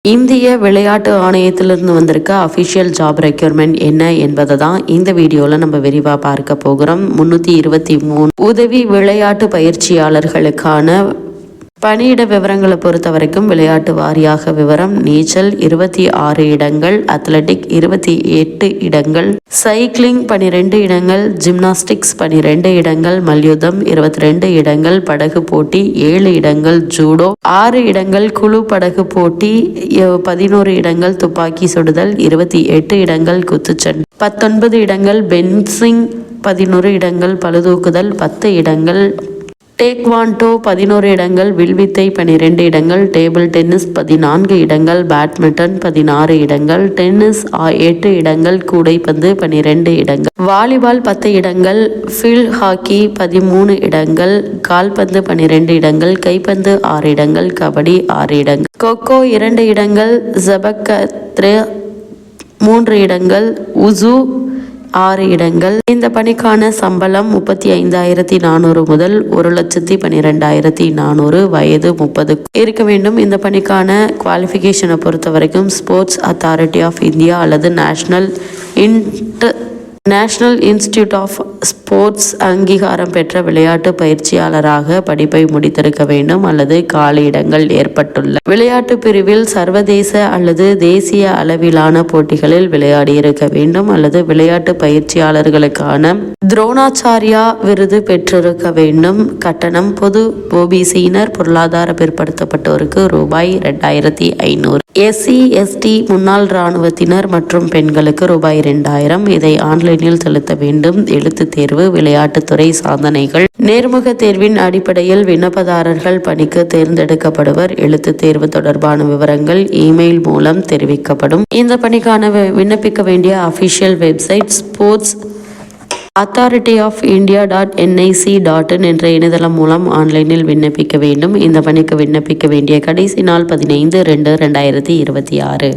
இந்திய விளையாட்டு ஆணையத்திலிருந்து வந்திருக்க அஃபிஷியல் ஜாப் ரெக்யூர்மெண்ட் என்ன என்பதை தான் இந்த வீடியோவில் நம்ம விரிவாக பார்க்க போகிறோம். 323 உதவி விளையாட்டு பயிற்சியாளர்களுக்கான பணியிட விவரங்களை பொறுத்த வரைக்கும் விளையாட்டு வாரியாக விவரம்: நீச்சல் 26 இடங்கள், அத்லெட்டிக் 28 இடங்கள், சைக்கிளிங் 12 இடங்கள், ஜிம்னாஸ்டிக்ஸ் 12 இடங்கள், மல்யுத்தம் 22 இடங்கள், படகு போட்டி 7 இடங்கள், ஜூடோ 6 இடங்கள், குழு படகு போட்டி 11 இடங்கள், துப்பாக்கி சுடுதல் 28 இடங்கள், குத்துச்சண்டை 19 இடங்கள், பென்சிங் 11 இடங்கள், பளுதூக்குதல் 10 இடங்கள், டேக்வாண்டோ 11 இடங்கள், வில்வித்தை 12 இடங்கள், டேபிள் டென்னிஸ் 14 இடங்கள், பேட்மிண்டன் 16 இடங்கள், டென்னிஸ் 8 இடங்கள், கூடைப்பந்து 12 இடங்கள், வாலிபால் 10 இடங்கள், ஃபீல்ட் ஹாக்கி 13 இடங்கள், கால்பந்து 12 இடங்கள், கைப்பந்து 6 இடங்கள், கபடி 6 இடங்கள், கொக்கோ 2 இடங்கள், ஜபக்கத்ரே 3 இடங்கள், உசு 6 இடங்கள். இந்த பணிக்கான சம்பளம் 35,400 முதல் 1,12,400. வயது 30 இருக்க வேண்டும். இந்த பணிக்கான குவாலிஃபிகேஷனை பொறுத்த வரைக்கும் ஸ்போர்ட்ஸ் அத்தாரிட்டி ஆஃப் இந்தியா அல்லது நேஷனல் இன்ஸ்டிடியூட் ஆஃப் ஸ்போர்ட்ஸ் அங்கீகாரம் பெற்ற விளையாட்டு பயிற்சியாளராக படிப்பை முடித்திருக்க வேண்டும் அல்லது காலி இடங்கள் ஏற்பட்டுள்ள விளையாட்டு பிரிவில் சர்வதேச அல்லது தேசிய அளவிலான போட்டிகளில் விளையாடி இருக்க வேண்டும் அல்லது விளையாட்டு பயிற்சியாளர்களுக்கான துரோணாச்சாரியா விருது பெற்றிருக்க வேண்டும். கட்டணம்: பொது ஓபிசியினர், பொருளாதார பிற்படுத்தப்பட்டோருக்கு ரூபாய் 2,500, SC ST முன்னாள் இராணுவத்தினர் மற்றும் பெண்களுக்கு ரூபாய் 2,000. இதை ஆன்லைனில் செலுத்த வேண்டும். எழுத்து தேர்வு, விளையாட்டுத்துறை சாதனைகள், நேர்முக தேர்வின் அடிப்படையில் விண்ணப்பதாரர்கள் பணிக்கு தேர்ந்தெடுக்கப்படுவர். எழுத்து தேர்வு தொடர்பான விவரங்கள் இமெயில் மூலம் தெரிவிக்கப்படும். இந்த பணிக்கான விண்ணப்பிக்க வேண்டிய official website sports authority of India.nic.in என்ற இணையதளம் மூலம் ஆன்லைனில் விண்ணப்பிக்க வேண்டும். இந்த பணிக்கு விண்ணப்பிக்க வேண்டிய கடைசி நாள் 15/2/2026.